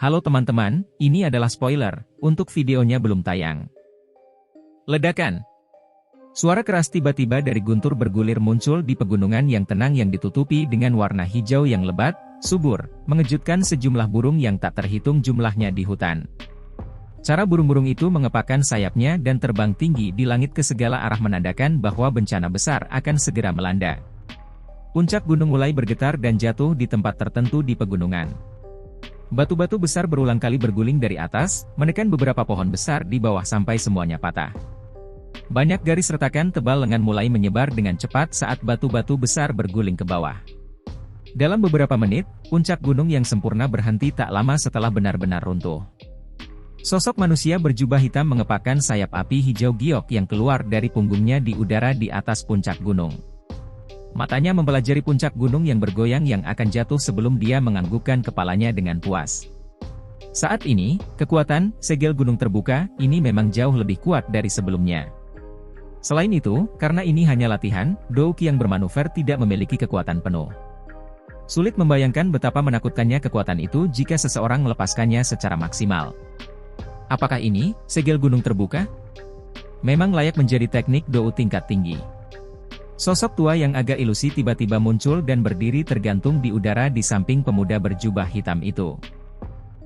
Halo teman-teman, ini adalah spoiler, untuk videonya belum tayang. Ledakan. Suara keras tiba-tiba dari guntur bergulir muncul di pegunungan yang tenang yang ditutupi dengan warna hijau yang lebat, subur, mengejutkan sejumlah burung yang tak terhitung jumlahnya di hutan. Cara burung-burung itu mengepakkan sayapnya dan terbang tinggi di langit ke segala arah menandakan bahwa bencana besar akan segera melanda. Puncak gunung mulai bergetar dan jatuh di tempat tertentu di pegunungan. Batu-batu besar berulang kali berguling dari atas, menekan beberapa pohon besar di bawah sampai semuanya patah. Banyak garis retakan tebal lengan mulai menyebar dengan cepat saat batu-batu besar berguling ke bawah. Dalam beberapa menit, puncak gunung yang sempurna berhenti tak lama setelah benar-benar runtuh. Sosok manusia berjubah hitam mengepakkan sayap api hijau giok yang keluar dari punggungnya di udara di atas puncak gunung. Matanya mempelajari puncak gunung yang bergoyang yang akan jatuh sebelum dia menganggukkan kepalanya dengan puas. Saat ini, kekuatan segel gunung terbuka ini memang jauh lebih kuat dari sebelumnya. Selain itu, karena ini hanya latihan, Douk yang bermanuver tidak memiliki kekuatan penuh. Sulit membayangkan betapa menakutkannya kekuatan itu jika seseorang melepaskannya secara maksimal. Apakah ini segel gunung terbuka? Memang layak menjadi teknik Douk tingkat tinggi. Sosok tua yang agak ilusi tiba-tiba muncul dan berdiri tergantung di udara di samping pemuda berjubah hitam itu.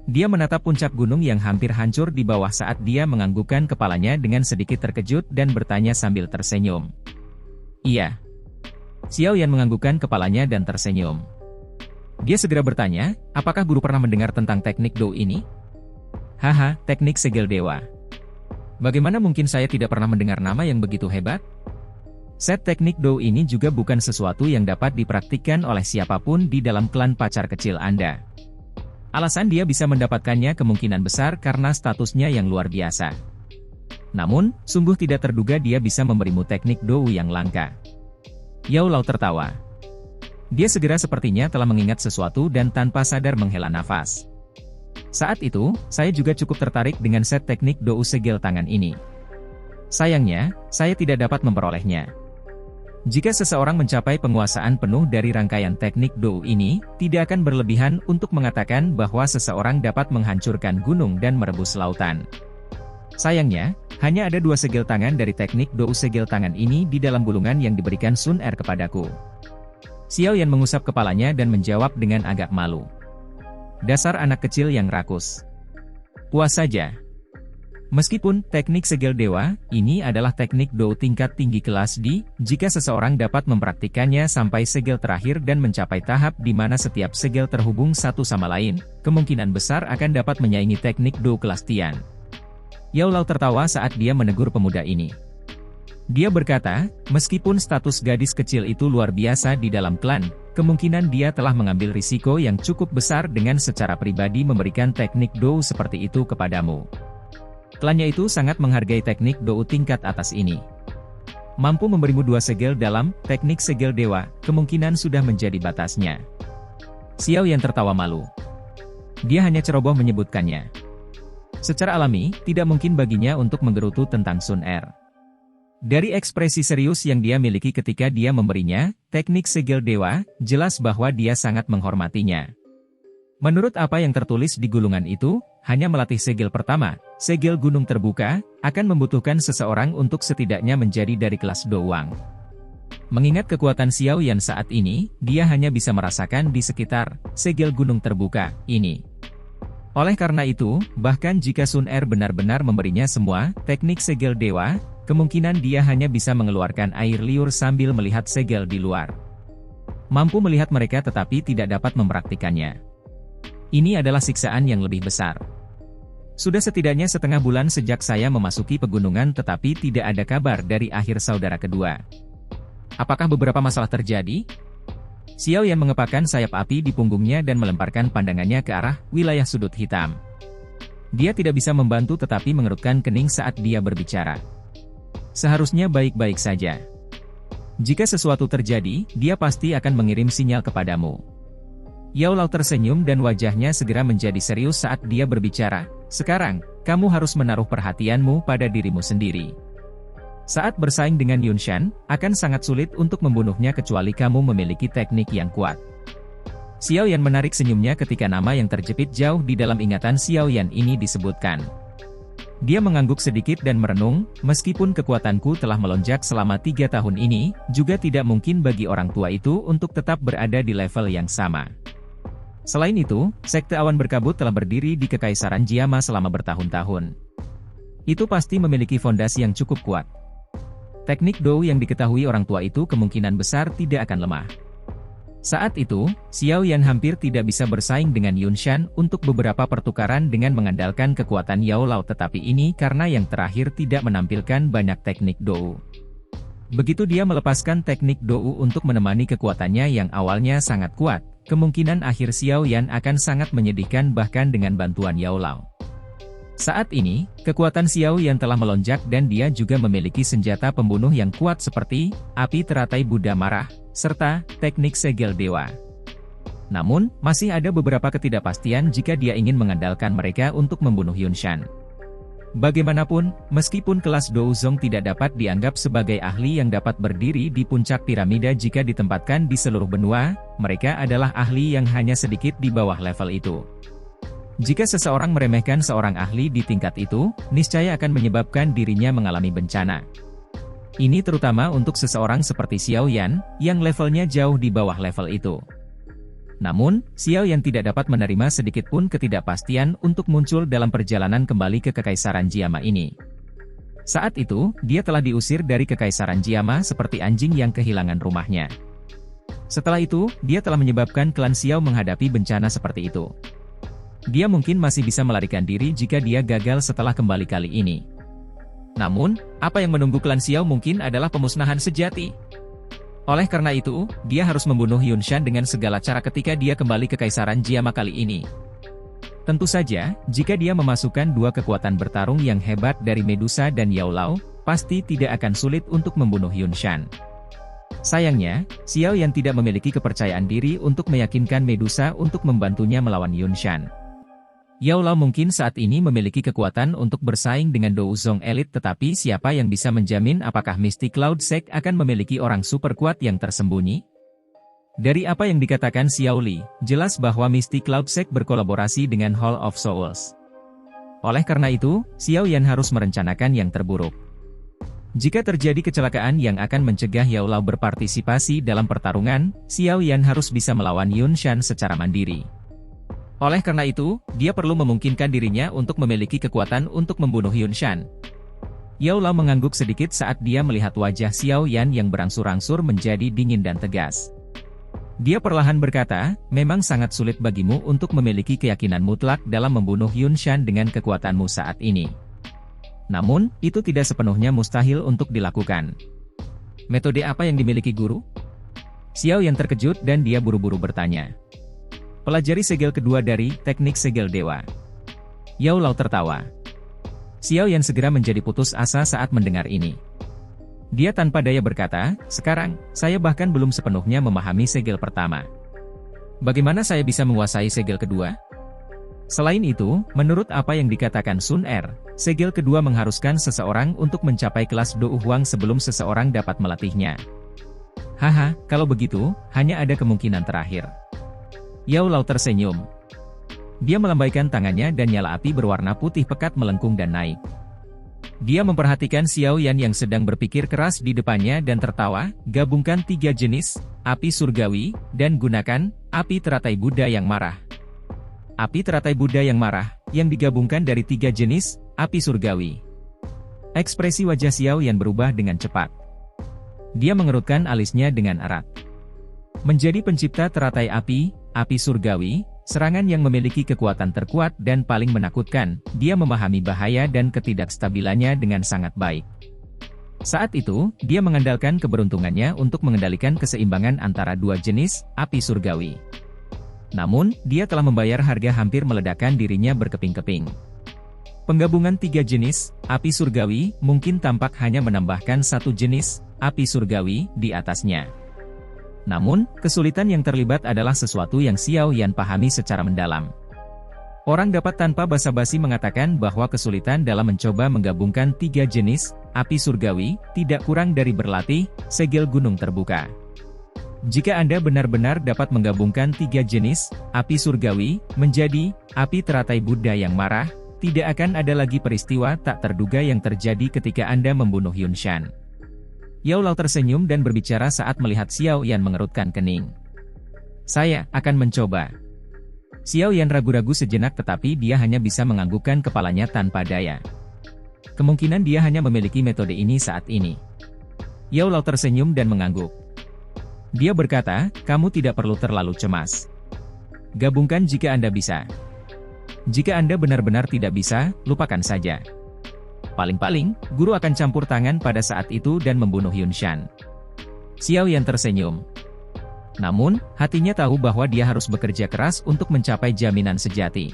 Dia menatap puncak gunung yang hampir hancur di bawah saat dia menganggukkan kepalanya dengan sedikit terkejut dan bertanya sambil tersenyum. Iya. Xiao Yan menganggukkan kepalanya dan tersenyum. Dia segera bertanya, apakah guru pernah mendengar tentang teknik Douk ini? Haha, teknik segel dewa. Bagaimana mungkin saya tidak pernah mendengar nama yang begitu hebat? Set teknik Douk ini juga bukan sesuatu yang dapat dipraktikkan oleh siapapun di dalam klan pacar kecil Anda. Alasan dia bisa mendapatkannya kemungkinan besar karena statusnya yang luar biasa. Namun, sungguh tidak terduga dia bisa memberimu teknik Douk yang langka. Yao Lao tertawa. Dia segera sepertinya telah mengingat sesuatu dan tanpa sadar menghela nafas. Saat itu, saya juga cukup tertarik dengan set teknik Douk segel tangan ini. Sayangnya, saya tidak dapat memperolehnya. Jika seseorang mencapai penguasaan penuh dari rangkaian teknik Douk ini, tidak akan berlebihan untuk mengatakan bahwa seseorang dapat menghancurkan gunung dan merebus lautan. Sayangnya, hanya ada 2 segel tangan dari teknik Douk segel tangan ini di dalam bulungan yang diberikan Sun Er kepadaku. Xiao Yan mengusap kepalanya dan menjawab dengan agak malu. Dasar anak kecil yang rakus. Puas saja. Meskipun teknik segel dewa, ini adalah teknik Douk tingkat tinggi kelas D, jika seseorang dapat mempraktikannya sampai segel terakhir dan mencapai tahap di mana setiap segel terhubung satu sama lain, kemungkinan besar akan dapat menyaingi teknik Douk kelas Tian. Yao Lao tertawa saat dia menegur pemuda ini. Dia berkata, meskipun status gadis kecil itu luar biasa di dalam klan, kemungkinan dia telah mengambil risiko yang cukup besar dengan secara pribadi memberikan teknik Douk seperti itu kepadamu. Klannya itu sangat menghargai teknik Douk tingkat atas ini. Mampu memberimu 2 segel dalam teknik segel dewa, kemungkinan sudah menjadi batasnya. Xiao Yan tertawa malu. Dia hanya ceroboh menyebutkannya. Secara alami, tidak mungkin baginya untuk menggerutu tentang Sun Er. Dari ekspresi serius yang dia miliki ketika dia memberinya teknik segel dewa, jelas bahwa dia sangat menghormatinya. Menurut apa yang tertulis di gulungan itu, hanya melatih segel pertama, segel gunung terbuka, akan membutuhkan seseorang untuk setidaknya menjadi dari kelas Douang. Mengingat kekuatan Xiao Yan saat ini, dia hanya bisa merasakan di sekitar segel gunung terbuka ini. Oleh karena itu, bahkan jika Sun Er benar-benar memberinya semua teknik segel dewa, kemungkinan dia hanya bisa mengeluarkan air liur sambil melihat segel di luar. Mampu melihat mereka tetapi tidak dapat mempraktikannya. Ini adalah siksaan yang lebih besar. Sudah setidaknya setengah bulan sejak saya memasuki pegunungan tetapi tidak ada kabar dari akhir saudara kedua. Apakah beberapa masalah terjadi? Xiao Yan mengepakkan sayap api di punggungnya dan melemparkan pandangannya ke arah wilayah sudut hitam. Dia tidak bisa membantu tetapi mengerutkan kening saat dia berbicara. Seharusnya baik-baik saja. Jika sesuatu terjadi, dia pasti akan mengirim sinyal kepadamu. Yao Lao tersenyum dan wajahnya segera menjadi serius saat dia berbicara. Sekarang, kamu harus menaruh perhatianmu pada dirimu sendiri. Saat bersaing dengan Yunshan, akan sangat sulit untuk membunuhnya kecuali kamu memiliki teknik yang kuat. Xiao Yan menarik senyumnya ketika nama yang terjepit jauh di dalam ingatan Xiao Yan ini disebutkan. Dia mengangguk sedikit dan merenung, meskipun kekuatanku telah melonjak selama 3 tahun ini, juga tidak mungkin bagi orang tua itu untuk tetap berada di level yang sama. Selain itu, Sekte Awan Berkabut telah berdiri di Kekaisaran Jiama selama bertahun-tahun. Itu pasti memiliki fondasi yang cukup kuat. Teknik Dou yang diketahui orang tua itu kemungkinan besar tidak akan lemah. Saat itu, Xiao Yan hampir tidak bisa bersaing dengan Yun Shan untuk beberapa pertukaran dengan mengandalkan kekuatan Yao Lao, tetapi ini karena yang terakhir tidak menampilkan banyak teknik Dou. Begitu dia melepaskan teknik Dou untuk menemani kekuatannya yang awalnya sangat kuat, kemungkinan akhir Xiao Yan akan sangat menyedihkan bahkan dengan bantuan Yao Lao. Saat ini, kekuatan Xiao Yan telah melonjak dan dia juga memiliki senjata pembunuh yang kuat seperti api teratai Buddha marah, serta teknik segel dewa. Namun, masih ada beberapa ketidakpastian jika dia ingin mengandalkan mereka untuk membunuh Yun Shan. Bagaimanapun, meskipun kelas Dou Zong tidak dapat dianggap sebagai ahli yang dapat berdiri di puncak piramida jika ditempatkan di seluruh benua, mereka adalah ahli yang hanya sedikit di bawah level itu. Jika seseorang meremehkan seorang ahli di tingkat itu, niscaya akan menyebabkan dirinya mengalami bencana. Ini terutama untuk seseorang seperti Xiao Yan, yang levelnya jauh di bawah level itu. Namun, Xiao Yan tidak dapat menerima sedikit pun ketidakpastian untuk muncul dalam perjalanan kembali ke Kekaisaran Jiama ini. Saat itu, dia telah diusir dari Kekaisaran Jiama seperti anjing yang kehilangan rumahnya. Setelah itu, dia telah menyebabkan klan Xiao menghadapi bencana seperti itu. Dia mungkin masih bisa melarikan diri jika dia gagal setelah kembali kali ini. Namun, apa yang menunggu klan Xiao mungkin adalah pemusnahan sejati. Oleh karena itu, dia harus membunuh Yun Shan dengan segala cara ketika dia kembali ke Kekaisaran Jiama kali ini. Tentu saja, jika dia memasukkan dua kekuatan bertarung yang hebat dari Medusa dan Yao Lao, pasti tidak akan sulit untuk membunuh Yun Shan. Sayangnya, Xiao Yan tidak memiliki kepercayaan diri untuk meyakinkan Medusa untuk membantunya melawan Yun Shan. Yao Lao mungkin saat ini memiliki kekuatan untuk bersaing dengan Dou Zong Elite, tetapi siapa yang bisa menjamin apakah Mystic Cloud Sect akan memiliki orang super kuat yang tersembunyi? Dari apa yang dikatakan Xiao Li, jelas bahwa Mystic Cloud Sect berkolaborasi dengan Hall of Souls. Oleh karena itu, Xiao Yan harus merencanakan yang terburuk. Jika terjadi kecelakaan yang akan mencegah Yao Lao berpartisipasi dalam pertarungan, Xiao Yan harus bisa melawan Yun Shan secara mandiri. Oleh karena itu, dia perlu memungkinkan dirinya untuk memiliki kekuatan untuk membunuh Yun Shan. Yao Lao mengangguk sedikit saat dia melihat wajah Xiao Yan yang berangsur-angsur menjadi dingin dan tegas. Dia perlahan berkata, memang sangat sulit bagimu untuk memiliki keyakinan mutlak dalam membunuh Yun Shan dengan kekuatanmu saat ini. Namun, itu tidak sepenuhnya mustahil untuk dilakukan. Metode apa yang dimiliki guru? Xiao Yan terkejut dan dia buru-buru bertanya. Pelajari segel kedua dari teknik segel dewa. Yao Lao tertawa. Xiao Yan segera menjadi putus asa saat mendengar ini. Dia tanpa daya berkata, sekarang, saya bahkan belum sepenuhnya memahami segel pertama. Bagaimana saya bisa menguasai segel kedua? Selain itu, menurut apa yang dikatakan Sun Er, segel kedua mengharuskan seseorang untuk mencapai kelas Dou Huang sebelum seseorang dapat melatihnya. Haha, kalau begitu, hanya ada kemungkinan terakhir. Yao Lao tersenyum. Dia melambaikan tangannya dan nyala api berwarna putih pekat melengkung dan naik. Dia memperhatikan Xiao Yan yang sedang berpikir keras di depannya dan tertawa, gabungkan 3 jenis, api surgawi, dan gunakan, api teratai Buddha yang marah. Api teratai Buddha yang marah, yang digabungkan dari 3 jenis, api surgawi. Ekspresi wajah Xiao Yan berubah dengan cepat. Dia mengerutkan alisnya dengan erat. Menjadi pencipta teratai api surgawi, serangan yang memiliki kekuatan terkuat dan paling menakutkan, dia memahami bahaya dan ketidakstabilannya dengan sangat baik. Saat itu, dia mengandalkan keberuntungannya untuk mengendalikan keseimbangan antara 2 jenis, api surgawi. Namun, dia telah membayar harga hampir meledakkan dirinya berkeping-keping. Penggabungan 3 jenis, api surgawi, mungkin tampak hanya menambahkan 1 jenis, api surgawi, di atasnya. Namun, kesulitan yang terlibat adalah sesuatu yang Xiao Yan pahami secara mendalam. Orang dapat tanpa basa-basi mengatakan bahwa kesulitan dalam mencoba menggabungkan 3 jenis, api surgawi, tidak kurang dari berlatih, segel gunung terbuka. Jika Anda benar-benar dapat menggabungkan 3 jenis api surgawi menjadi api teratai Buddha yang marah, tidak akan ada lagi peristiwa tak terduga yang terjadi ketika Anda membunuh Yun Shan. Yao Lao tersenyum dan berbicara saat melihat Xiao Yan mengerutkan kening. Saya akan mencoba. Xiao Yan ragu-ragu sejenak tetapi dia hanya bisa menganggukkan kepalanya tanpa daya. Kemungkinan dia hanya memiliki metode ini saat ini. Yao Lao tersenyum dan mengangguk. Dia berkata, kamu tidak perlu terlalu cemas. Gabungkan jika Anda bisa. Jika Anda benar-benar tidak bisa, lupakan saja. Paling-paling, guru akan campur tangan pada saat itu dan membunuh Yun Shan. Xiao Yan tersenyum. Namun, hatinya tahu bahwa dia harus bekerja keras untuk mencapai jaminan sejati.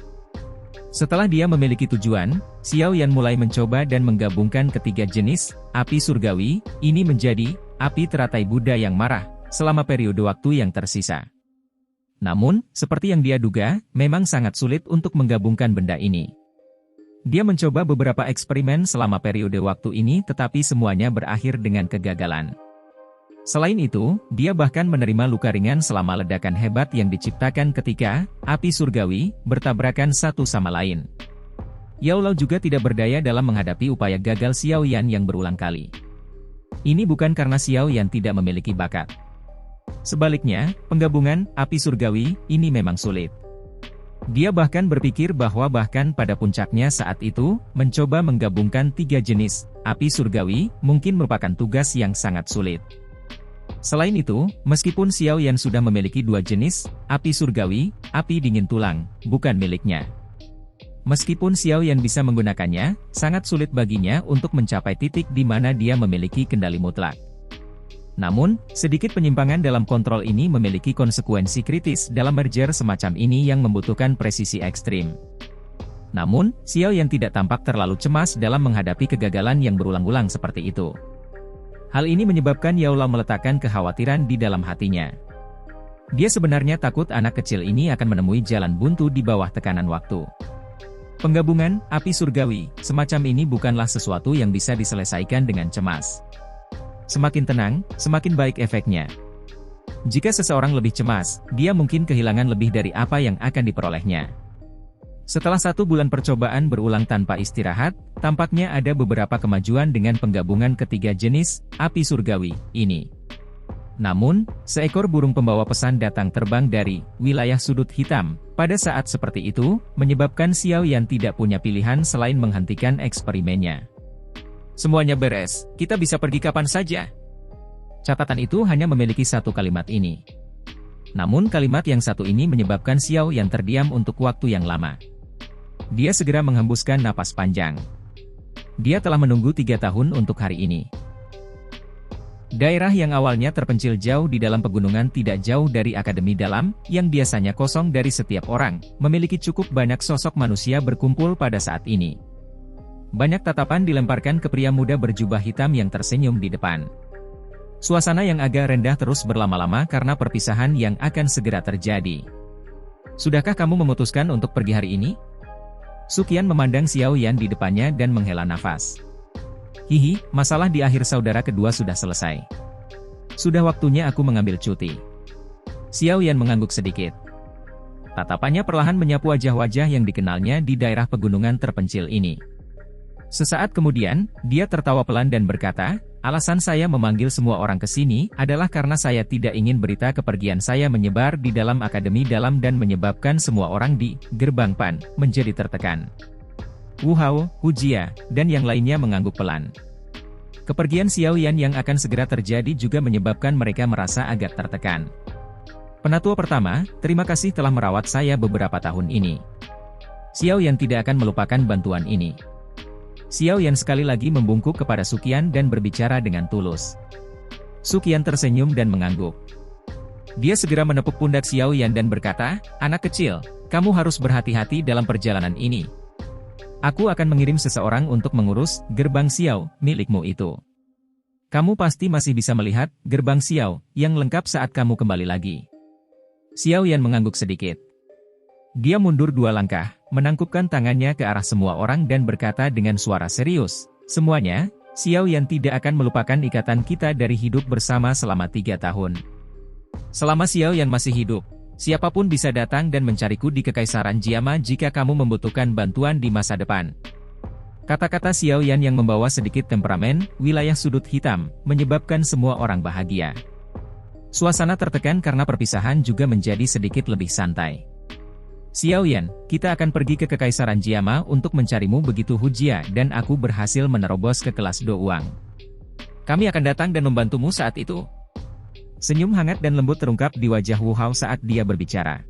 Setelah dia memiliki tujuan, Xiao Yan mulai mencoba dan menggabungkan ketiga jenis api surgawi ini menjadi api teratai Buddha yang marah selama periode waktu yang tersisa. Namun, seperti yang dia duga, memang sangat sulit untuk menggabungkan benda ini. Dia mencoba beberapa eksperimen selama periode waktu ini tetapi semuanya berakhir dengan kegagalan. Selain itu, dia bahkan menerima luka ringan selama ledakan hebat yang diciptakan ketika api surgawi bertabrakan satu sama lain. Yao Lao juga tidak berdaya dalam menghadapi upaya gagal Xiao Yan yang berulang kali. Ini bukan karena Xiao Yan tidak memiliki bakat. Sebaliknya, penggabungan api surgawi ini memang sulit. Dia bahkan berpikir bahwa bahkan pada puncaknya saat itu, mencoba menggabungkan 3 jenis api surgawi mungkin merupakan tugas yang sangat sulit. Selain itu, meskipun Xiao Yan sudah memiliki 2 jenis api surgawi, api dingin tulang bukan miliknya. Meskipun Xiao Yan bisa menggunakannya, sangat sulit baginya untuk mencapai titik di mana dia memiliki kendali mutlak. Namun, sedikit penyimpangan dalam kontrol ini memiliki konsekuensi kritis dalam merger semacam ini yang membutuhkan presisi ekstrim. Namun, Xiao Yan tidak tampak terlalu cemas dalam menghadapi kegagalan yang berulang-ulang seperti itu. Hal ini menyebabkan Yao Lao meletakkan kekhawatiran di dalam hatinya. Dia sebenarnya takut anak kecil ini akan menemui jalan buntu di bawah tekanan waktu. Penggabungan api surgawi semacam ini bukanlah sesuatu yang bisa diselesaikan dengan cemas. Semakin tenang, semakin baik efeknya. Jika seseorang lebih cemas, dia mungkin kehilangan lebih dari apa yang akan diperolehnya. Setelah 1 bulan percobaan berulang tanpa istirahat, tampaknya ada beberapa kemajuan dengan penggabungan ketiga jenis api surgawi ini. Namun, seekor burung pembawa pesan datang terbang dari wilayah sudut hitam. Pada saat seperti itu, menyebabkan Xiao Yan tidak punya pilihan selain menghentikan eksperimennya. Semuanya beres, kita bisa pergi kapan saja. Catatan itu hanya memiliki 1 kalimat ini. Namun kalimat yang satu ini menyebabkan Xiao Yan terdiam untuk waktu yang lama. Dia segera menghembuskan napas panjang. Dia telah menunggu 3 tahun untuk hari ini. Daerah yang awalnya terpencil jauh di dalam pegunungan tidak jauh dari Akademi Dalam, yang biasanya kosong dari setiap orang, memiliki cukup banyak sosok manusia berkumpul pada saat ini. Banyak tatapan dilemparkan ke pria muda berjubah hitam yang tersenyum di depan. Suasana yang agak rendah terus berlama-lama karena perpisahan yang akan segera terjadi. Sudahkah kamu memutuskan untuk pergi hari ini? Sukian memandang Xiao Yan di depannya dan menghela nafas. Hihi, masalah di akhir saudara kedua sudah selesai. Sudah waktunya aku mengambil cuti. Xiao Yan mengangguk sedikit. Tatapannya perlahan menyapu wajah-wajah yang dikenalnya di daerah pegunungan terpencil ini. Sesaat kemudian, dia tertawa pelan dan berkata, alasan saya memanggil semua orang ke sini adalah karena saya tidak ingin berita kepergian saya menyebar di dalam Akademi Dalam dan menyebabkan semua orang di gerbang Pan menjadi tertekan. Wu Hao, Hu Jia, dan yang lainnya mengangguk pelan. Kepergian Xiao Yan yang akan segera terjadi juga menyebabkan mereka merasa agak tertekan. Penatua pertama, terima kasih telah merawat saya beberapa tahun ini. Xiao Yan tidak akan melupakan bantuan ini. Xiao Yan sekali lagi membungkuk kepada Sukian dan berbicara dengan tulus. Sukian tersenyum dan mengangguk. Dia segera menepuk pundak Xiao Yan dan berkata, anak kecil, kamu harus berhati-hati dalam perjalanan ini. Aku akan mengirim seseorang untuk mengurus gerbang Xiao milikmu itu. Kamu pasti masih bisa melihat gerbang Xiao yang lengkap saat kamu kembali lagi. Xiao Yan mengangguk sedikit. Dia mundur 2 langkah, menangkupkan tangannya ke arah semua orang dan berkata dengan suara serius, semuanya, Xiao Yan tidak akan melupakan ikatan kita dari hidup bersama selama 3 tahun. Selama Xiao Yan masih hidup, siapapun bisa datang dan mencariku di Kekaisaran Jiama jika kamu membutuhkan bantuan di masa depan. Kata-kata Xiao Yan yang membawa sedikit temperamen, wilayah sudut hitam, menyebabkan semua orang bahagia. Suasana tertekan karena perpisahan juga menjadi sedikit lebih santai. Xiao Yan, kita akan pergi ke Kekaisaran Jiama untuk mencarimu begitu Hu Jia dan aku berhasil menerobos ke kelas Do Uang. Kami akan datang dan membantumu saat itu. Senyum hangat dan lembut terungkap di wajah Wu Hao saat dia berbicara.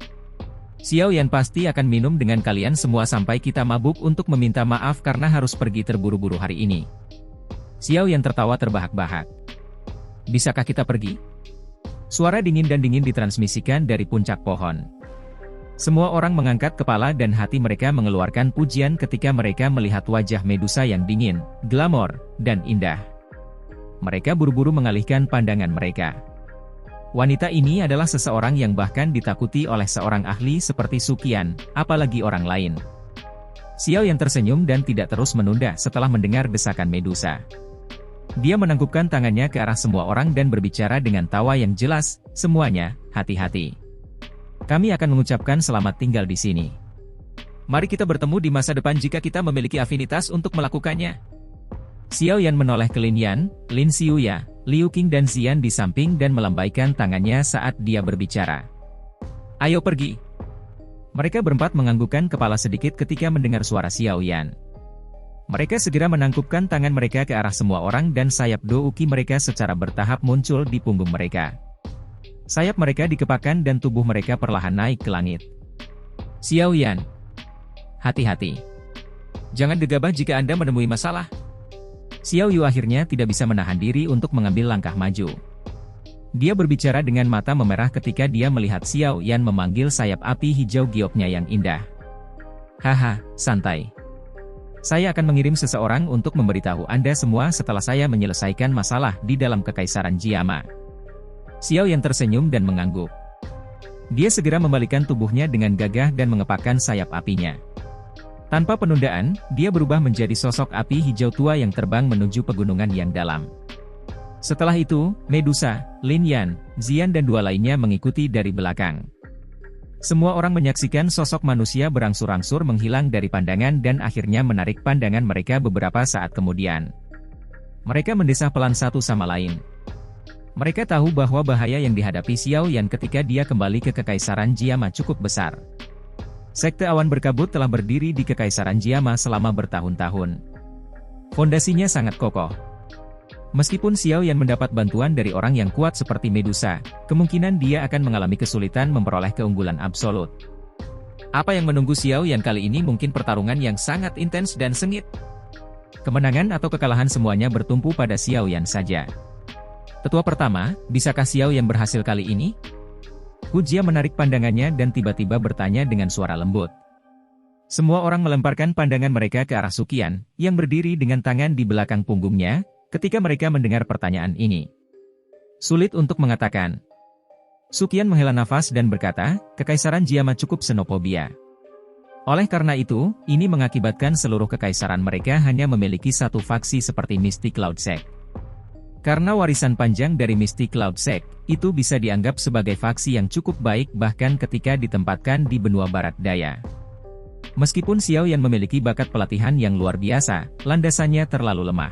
Xiao Yan pasti akan minum dengan kalian semua sampai kita mabuk untuk meminta maaf karena harus pergi terburu-buru hari ini. Xiao Yan tertawa terbahak-bahak. Bisakah kita pergi? Suara dingin dan dingin ditransmisikan dari puncak pohon. Semua orang mengangkat kepala dan hati mereka mengeluarkan pujian ketika mereka melihat wajah Medusa yang dingin, glamor, dan indah. Mereka buru-buru mengalihkan pandangan mereka. Wanita ini adalah seseorang yang bahkan ditakuti oleh seorang ahli seperti Suqian, apalagi orang lain. Xiao Yan tersenyum dan tidak terus menunda setelah mendengar desakan Medusa. Dia menangkupkan tangannya ke arah semua orang dan berbicara dengan tawa yang jelas, semuanya, hati-hati. Kami akan mengucapkan selamat tinggal di sini. Mari kita bertemu di masa depan jika kita memiliki afinitas untuk melakukannya. Xiao Yan menoleh ke Lin Yan, Lin Xiuya, Liu Qing dan Xian di samping dan melambaikan tangannya saat dia berbicara. Ayo pergi. Mereka berempat menganggukkan kepala sedikit ketika mendengar suara Xiao Yan. Mereka segera menangkupkan tangan mereka ke arah semua orang dan sayap Do Uqi mereka secara bertahap muncul di punggung mereka. Sayap mereka dikepakkan dan tubuh mereka perlahan naik ke langit. Xiao Yan, hati-hati. Jangan gegabah jika Anda menemui masalah. Xiao Yu akhirnya tidak bisa menahan diri untuk mengambil langkah maju. Dia berbicara dengan mata memerah ketika dia melihat Xiao Yan memanggil sayap api hijau gioknya yang indah. Haha, santai. Saya akan mengirim seseorang untuk memberitahu Anda semua setelah saya menyelesaikan masalah di dalam Kekaisaran Jiama. Xiao Yan tersenyum dan mengangguk. Dia segera membalikkan tubuhnya dengan gagah dan mengepakkan sayap apinya. Tanpa penundaan, dia berubah menjadi sosok api hijau tua yang terbang menuju pegunungan yang dalam. Setelah itu, Medusa, Lin Yan, Xian dan dua lainnya mengikuti dari belakang. Semua orang menyaksikan sosok manusia berangsur-angsur menghilang dari pandangan dan akhirnya menarik pandangan mereka beberapa saat kemudian. Mereka mendesah pelan satu sama lain. Mereka tahu bahwa bahaya yang dihadapi Xiao Yan ketika dia kembali ke Kekaisaran Jiama cukup besar. Sekte awan berkabut telah berdiri di Kekaisaran Jiama selama bertahun-tahun. Fondasinya sangat kokoh. Meskipun Xiao Yan mendapat bantuan dari orang yang kuat seperti Medusa, kemungkinan dia akan mengalami kesulitan memperoleh keunggulan absolut. Apa yang menunggu Xiao Yan kali ini mungkin pertarungan yang sangat intens dan sengit. Kemenangan atau kekalahan semuanya bertumpu pada Xiao Yan saja. Tetua pertama, bisakah Xiao Yan berhasil kali ini? Hu Jia menarik pandangannya dan tiba-tiba bertanya dengan suara lembut. Semua orang melemparkan pandangan mereka ke arah Suqian, yang berdiri dengan tangan di belakang punggungnya, ketika mereka mendengar pertanyaan ini. Sulit untuk mengatakan. Suqian menghela nafas dan berkata, Kekaisaran Jiama cukup xenofobia. Oleh karena itu, ini mengakibatkan seluruh kekaisaran mereka hanya memiliki satu faksi seperti Mystic Cloud Sect. Karena warisan panjang dari Mystic Cloud Sect, itu bisa dianggap sebagai faksi yang cukup baik bahkan ketika ditempatkan di benua barat daya. Meskipun Xiao Yan memiliki bakat pelatihan yang luar biasa, landasannya terlalu lemah.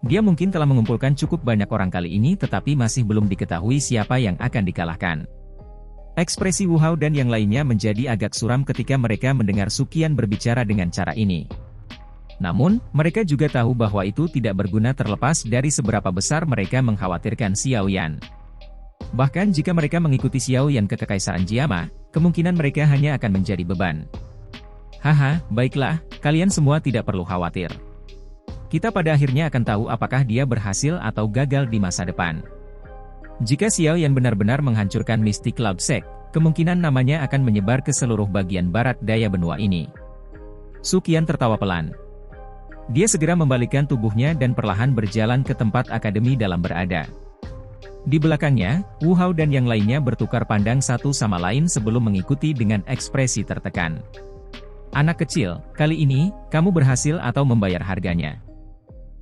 Dia mungkin telah mengumpulkan cukup banyak orang kali ini tetapi masih belum diketahui siapa yang akan dikalahkan. Ekspresi Wu Hao dan yang lainnya menjadi agak suram ketika mereka mendengar Suqian berbicara dengan cara ini. Namun, mereka juga tahu bahwa itu tidak berguna terlepas dari seberapa besar mereka mengkhawatirkan Xiao Yan. Bahkan jika mereka mengikuti Xiao Yan ke Kekaisaran Jiama, kemungkinan mereka hanya akan menjadi beban. Haha, baiklah, kalian semua tidak perlu khawatir. Kita pada akhirnya akan tahu apakah dia berhasil atau gagal di masa depan. Jika Xiao Yan benar-benar menghancurkan Mystic Cloud Sect, kemungkinan namanya akan menyebar ke seluruh bagian barat daya benua ini. Suqian tertawa pelan. Dia segera membalikkan tubuhnya dan perlahan berjalan ke tempat akademi dalam berada. Di belakangnya, Wu Hao dan yang lainnya bertukar pandang satu sama lain sebelum mengikuti dengan ekspresi tertekan. Anak kecil, kali ini, kamu berhasil atau membayar harganya.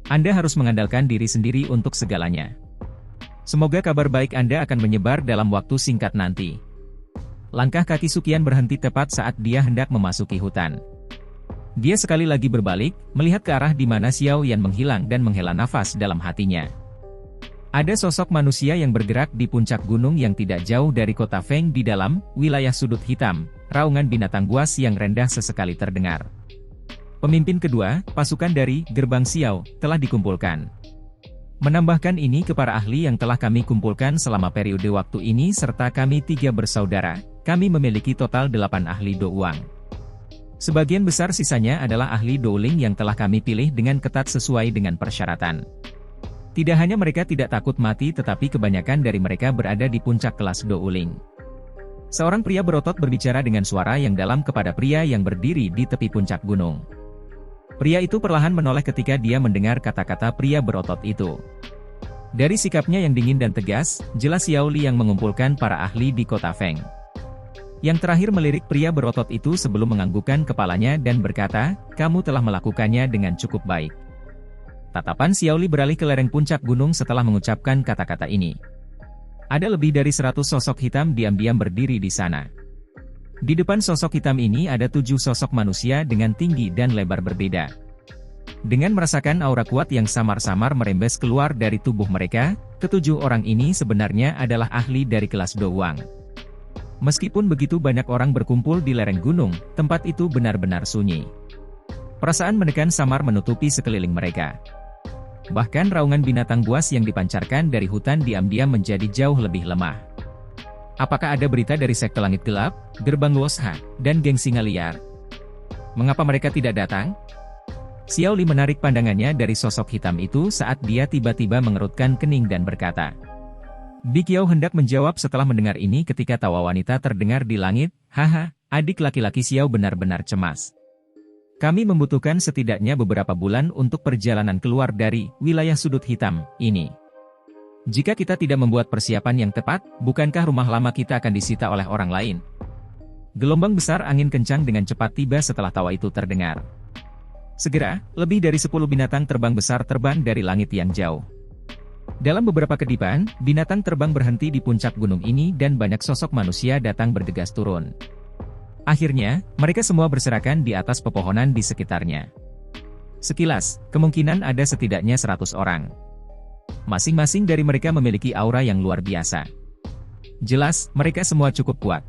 Anda harus mengandalkan diri sendiri untuk segalanya. Semoga kabar baik Anda akan menyebar dalam waktu singkat nanti. Langkah kaki Sukian berhenti tepat saat dia hendak memasuki hutan. Dia sekali lagi berbalik, melihat ke arah di mana Xiao Yan menghilang dan menghela nafas dalam hatinya. Ada sosok manusia yang bergerak di puncak gunung yang tidak jauh dari kota Feng di dalam wilayah sudut hitam. Raungan binatang buas yang rendah sesekali terdengar. Pemimpin kedua, pasukan dari Gerbang Xiao, telah dikumpulkan. Menambahkan ini ke para ahli yang telah kami kumpulkan selama periode waktu ini serta kami 3 bersaudara, kami memiliki total 8 ahli Do Uang. Sebagian besar sisanya adalah ahli Douling yang telah kami pilih dengan ketat sesuai dengan persyaratan. Tidak hanya mereka tidak takut mati tetapi kebanyakan dari mereka berada di puncak kelas Douling. Seorang pria berotot berbicara dengan suara yang dalam kepada pria yang berdiri di tepi puncak gunung. Pria itu perlahan menoleh ketika dia mendengar kata-kata pria berotot itu. Dari sikapnya yang dingin dan tegas, jelas Xiao Li yang mengumpulkan para ahli di kota Feng. Yang terakhir melirik pria berotot itu sebelum menganggukkan kepalanya dan berkata, "Kamu telah melakukannya dengan cukup baik." Tatapan Xiao Li beralih ke lereng puncak gunung setelah mengucapkan kata-kata ini. Ada lebih dari 100 sosok hitam diam-diam berdiri di sana. Di depan sosok hitam ini ada 7 sosok manusia dengan tinggi dan lebar berbeda. Dengan merasakan aura kuat yang samar-samar merembes keluar dari tubuh mereka, ke-7 orang ini sebenarnya adalah ahli dari kelas Do Wang. Meskipun begitu banyak orang berkumpul di lereng gunung, tempat itu benar-benar sunyi. Perasaan menekan samar menutupi sekeliling mereka. Bahkan raungan binatang buas yang dipancarkan dari hutan diam-diam menjadi jauh lebih lemah. Apakah ada berita dari Sekte Langit Gelap, Gerbang Luosha, dan Geng Singa Liar? Mengapa mereka tidak datang? Xiao Li menarik pandangannya dari sosok hitam itu saat dia tiba-tiba mengerutkan kening dan berkata. Bi Qiao hendak menjawab setelah mendengar ini ketika tawa wanita terdengar di langit, "Haha, adik laki-laki Xiao benar-benar cemas. Kami membutuhkan setidaknya beberapa bulan untuk perjalanan keluar dari wilayah sudut hitam ini. Jika kita tidak membuat persiapan yang tepat, bukankah rumah lama kita akan disita oleh orang lain?" Gelombang besar angin kencang dengan cepat tiba setelah tawa itu terdengar. Segera, lebih dari 10 binatang terbang besar terbang dari langit yang jauh. Dalam beberapa kedipan, binatang terbang berhenti di puncak gunung ini dan banyak sosok manusia datang bergegas turun. Akhirnya, mereka semua berserakan di atas pepohonan di sekitarnya. Sekilas, kemungkinan ada setidaknya 100 orang. Masing-masing dari mereka memiliki aura yang luar biasa. Jelas, mereka semua cukup kuat.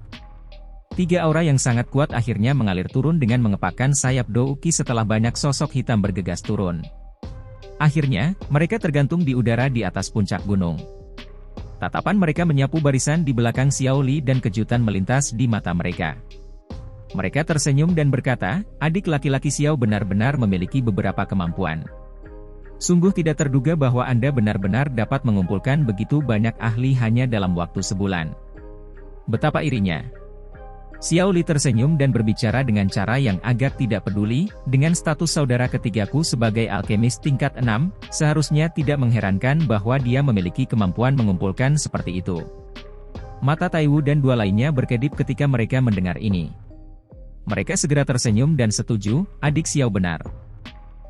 3 aura yang sangat kuat akhirnya mengalir turun dengan mengepakkan sayap Douki setelah banyak sosok hitam bergegas turun. Akhirnya, mereka tergantung di udara di atas puncak gunung. Tatapan mereka menyapu barisan di belakang Xiao Li dan kejutan melintas di mata mereka. Mereka tersenyum dan berkata, "Adik laki-laki Xiao benar-benar memiliki beberapa kemampuan. Sungguh tidak terduga bahwa Anda benar-benar dapat mengumpulkan begitu banyak ahli hanya dalam waktu sebulan. Betapa irinya." Xiao Li tersenyum dan berbicara dengan cara yang agak tidak peduli, dengan status saudara ketigaku sebagai alkemis tingkat 6, seharusnya tidak mengherankan bahwa dia memiliki kemampuan mengumpulkan seperti itu. Mata Taiwu dan 2 lainnya berkedip ketika mereka mendengar ini. Mereka segera tersenyum dan setuju, adik Xiao benar.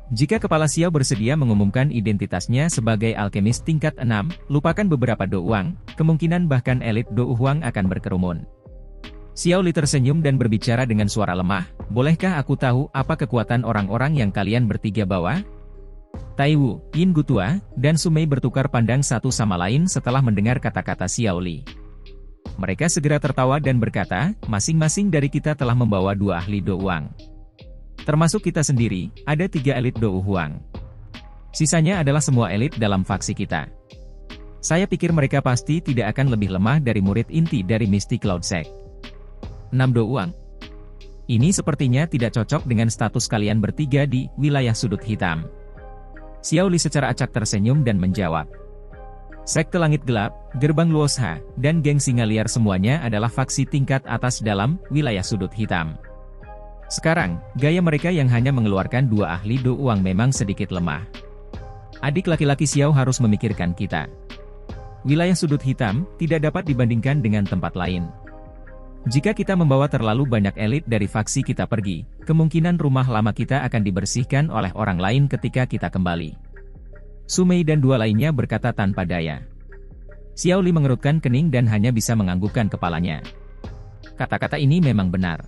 Jika kepala Xiao bersedia mengumumkan identitasnya sebagai alkemis tingkat 6, lupakan beberapa Do Uang, kemungkinan bahkan elit Do Uang akan berkerumun. Xiao Li tersenyum dan berbicara dengan suara lemah, "Bolehkah aku tahu apa kekuatan orang-orang yang kalian bertiga bawa?" Taiwu, Yin Gutua, dan Sumei bertukar pandang satu sama lain setelah mendengar kata-kata Xiao Li. Mereka segera tertawa dan berkata, "Masing-masing dari kita telah membawa 2 ahli Do Uang. Termasuk kita sendiri, ada 3 elit Do Uang. Sisanya adalah semua elit dalam faksi kita. Saya pikir mereka pasti tidak akan lebih lemah dari murid inti dari Misty Cloud Sect. 6 Do Uang. Ini sepertinya tidak cocok dengan status kalian bertiga di wilayah sudut hitam." Xiao Li secara acak tersenyum dan menjawab. Sekte Langit Gelap, Gerbang Luosha, dan Geng Singa Liar semuanya adalah faksi tingkat atas dalam wilayah sudut hitam. Sekarang, gaya mereka yang hanya mengeluarkan 2 ahli Do Uang memang sedikit lemah. Adik laki-laki Xiao harus memikirkan kita. Wilayah sudut hitam tidak dapat dibandingkan dengan tempat lain. Jika kita membawa terlalu banyak elit dari faksi kita pergi, kemungkinan rumah lama kita akan dibersihkan oleh orang lain ketika kita kembali. Sumei dan 2 lainnya berkata tanpa daya. Xiao Li mengerutkan kening dan hanya bisa menganggukkan kepalanya. Kata-kata ini memang benar.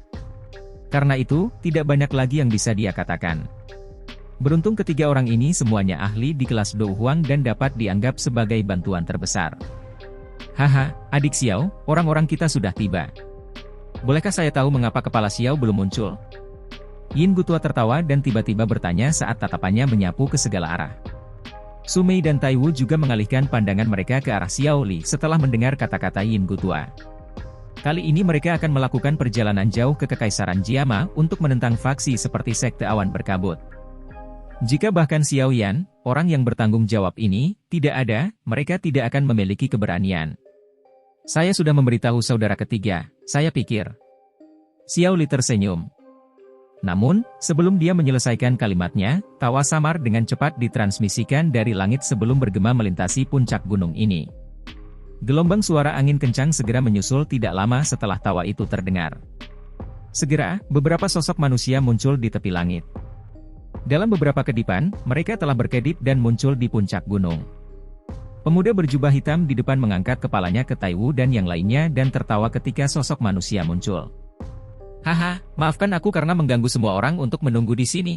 Karena itu, tidak banyak lagi yang bisa dia katakan. Beruntung ketiga orang ini semuanya ahli di kelas Dou Huang dan dapat dianggap sebagai bantuan terbesar. Haha, adik Xiao, orang-orang kita sudah tiba. Bolehkah saya tahu mengapa kepala Xiao belum muncul? Yin Gutua tertawa dan tiba-tiba bertanya saat tatapannya menyapu ke segala arah. Su Mei dan Tai Wu juga mengalihkan pandangan mereka ke arah Xiao Li setelah mendengar kata-kata Yin Gutua. Kali ini mereka akan melakukan perjalanan jauh ke Kekaisaran Jiama untuk menentang faksi seperti Sekte Awan Berkabut. Jika bahkan Xiao Yan, orang yang bertanggung jawab ini, tidak ada, mereka tidak akan memiliki keberanian. Saya sudah memberitahu saudara ketiga, saya pikir. Xiao Li tersenyum. Namun, sebelum dia menyelesaikan kalimatnya, tawa samar dengan cepat ditransmisikan dari langit sebelum bergema melintasi puncak gunung ini. Gelombang suara angin kencang segera menyusul tidak lama setelah tawa itu terdengar. Segera, beberapa sosok manusia muncul di tepi langit. Dalam beberapa kedipan, mereka telah berkedip dan muncul di puncak gunung. Pemuda berjubah hitam di depan mengangkat kepalanya ke Tai Wu dan yang lainnya dan tertawa ketika sosok manusia muncul. Haha, maafkan aku karena mengganggu semua orang untuk menunggu di sini.